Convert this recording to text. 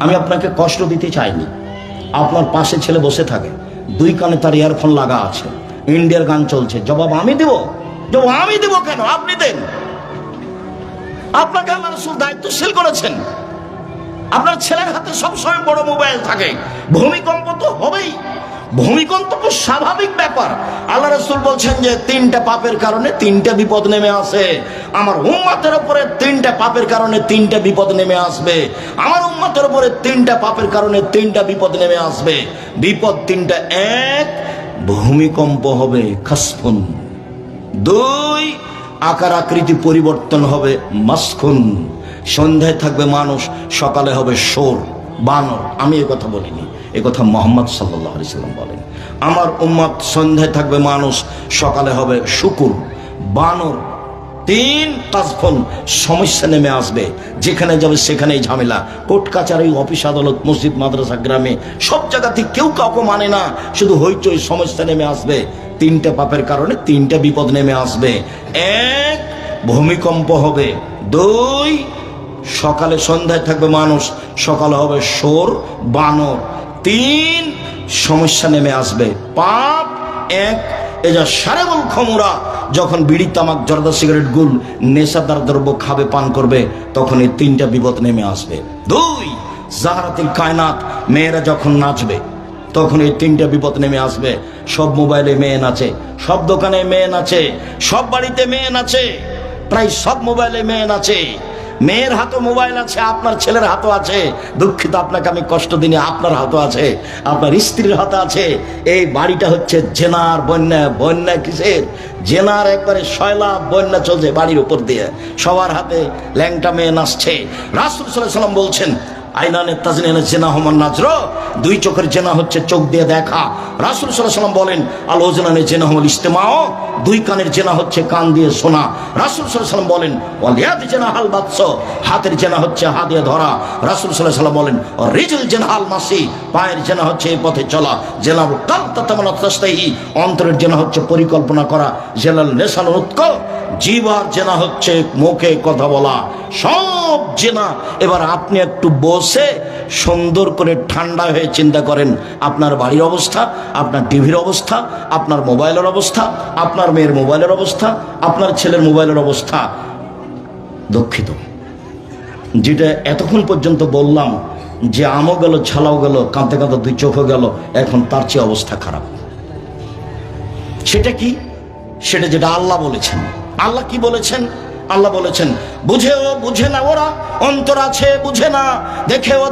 আমি আপনাকে কষ্ট দিতে চাইনি। আপনার পাশে ছেলে বসে থাকে, দুই কানে তার ইয়ারফোন লাগা আছে, ইন্ডিয়ার গান চলছে, জবাব আমি দেব? জবাব আমি দেব কেন? আপনি দেন। আপনাকে আল্লাহ রাসূল দায়িত্বশীল করেছেন। আপনার ছেলের হাতে সবসময় বড় মোবাইল থাকে, ভূমিকম্প তো হবেই। ভূমিকম্প তো স্বাভাবিক ব্যাপার। আল্লাহ রাসূল বলছেন যে তিনটা পাপের কারণে তিনটা বিপদ নেমে আসে। আমার উম্মতের উপরে তিনটা পাপের কারণে তিনটা বিপদ নেমে আসবে। আমার উম্মতের উপরে তিনটা পাপের কারণে তিনটা বিপদ নেমে আসবে। বিপদ তিনটা: এক, ভূমিকম্প হবে, খাসফুন; দুই, আকার আকৃতি পরিবর্তন হবে, মাসখুন; সন্ধ্যায় থাকবে মানুষ, সকালে হবে শোর, বানর। আমি এ কথা বলিনি, এ কথা মুহাম্মদ সাল্লাল্লাহু আলাইহি সাল্লাম বলেন। আমার উম্মত সন্ধ্যায় থাকবে মানুষ, সকালে হবে শুকুর, বানর। তিন, কাজফুন, সমস্যা নেমে আসবে, যেখানে যাবে সেখানেই ঝামেলা। কোর্ট কাচারি, অফিস আদালত, মসজিদ মাদ্রাসা, গ্রামে সব জায়গাতে কেউ কাউকে মানে না, শুধু হইচই, সমস্যা নেমে আসবে। তিনটা পাপের কারণে তিনটা বিপদ নেমে আসবে: এক, ভূমিকম্প হবে; দুই, সকালে সন্ধ্যায় থাকবে মানুষ, সকালে হবে শোর, বানর; তিন, সমস্যা নেমে আসবে। পাপ এক, এজা সারেবল খমুরা, যখন বিড়ি, তামাক, জর্দা, সিগারেট, গুল, নেশাদার দ্রব্য খাবে, পান করবে, তখন এই তিনটা বিপদ নেমে আসবে। দুই, জাহারাতিল কায়নাত, মেয়েরা যখন নাচবে, তখন এই তিনটা বিপদ নেমে আসবে। সব মোবাইলে মেয়ে নাচে, সব দোকানে মেয়ে নাচে, সব বাড়িতে মেয়ে নাচে, প্রায় সব মোবাইলে মেয়ে নাচে। মেয়ের হাতে মোবাইল আছে, আপনার ছেলের হাতও আছে। দুঃখিত, আপনাকে আমি কষ্ট দিনে, আপনার হাতও আছে, আপনার স্ত্রীর হাতে আছে। এই বাড়িটা হচ্ছে জেনার বন্যা। বন্যা কিসের? জেনার একবারে সয়লাভ বন্যা চলছে বাড়ির উপর দিয়ে, সবার হাতে ল্যাংটা মেয়ে নাচছে। রাসূল সাল্লাল্লাহু আলাইহি ওয়াসাল্লাম বলছেন, আইনানে তাজনিনে জেনা হমান নাজর, দুই চোখের জেনা হচ্ছে চোখ দিয়ে দেখা। রাসূল সাল্লাল্লাহু আলাইহি ওয়াসাল্লাম বলেন, আল ওজনানে জেনা হল ইস্তেমাও, দুই কানের জেনা হচ্ছে কান দিয়ে শোনা। রাসূল সাল্লাল্লাহু আলাইহি ওয়াসাল্লাম বলেন, ওয়াল ইয়াদ জেনা হাল বাতস, হাতের জেনা হচ্ছে হাত দিয়ে ধরা। রাসূল সাল্লাল্লাহু আলাইহি ওয়াসাল্লাম বলেন, ও রিজল জেনা হাল মাসি, পায়ের জেনা হচ্ছে এই পথে চলা। জেনাল কাল তাতামানা তাস্তাহি, অন্তরের জেনা হচ্ছে পরিকল্পনা করা। জেলাল নেশাল উৎকল, জিহ্বার জেনা হচ্ছে মুখে কথা বলা। সব জেনা। এবার আপনি একটু বসে সুন্দর করে ঠান্ডা হয়ে চিন্তা করেন, আপনার বাড়ির অবস্থা, আপনার টিভির অবস্থা, আপনার মোবাইলের অবস্থা, আপনার মেয়ের মোবাইলের অবস্থা, আপনার ছেলের মোবাইলের অবস্থা। দুঃখিত, যেটা এতক্ষণ পর্যন্ত বললাম যে আমও গেল, ছালাও গেল, কাঁদতে কাঁদতে দুই চোখও গেল, এখন তার চেয়ে অবস্থা খারাপ। সেটা কি? সেটা যেটা আল্লাহ বলেছেন। আল্লাহ কি বলেছেন? আল্লাহ বলেছেন, বুঝেও বুঝে না ওরা, অন্তর আছে বুঝে না, দেখেও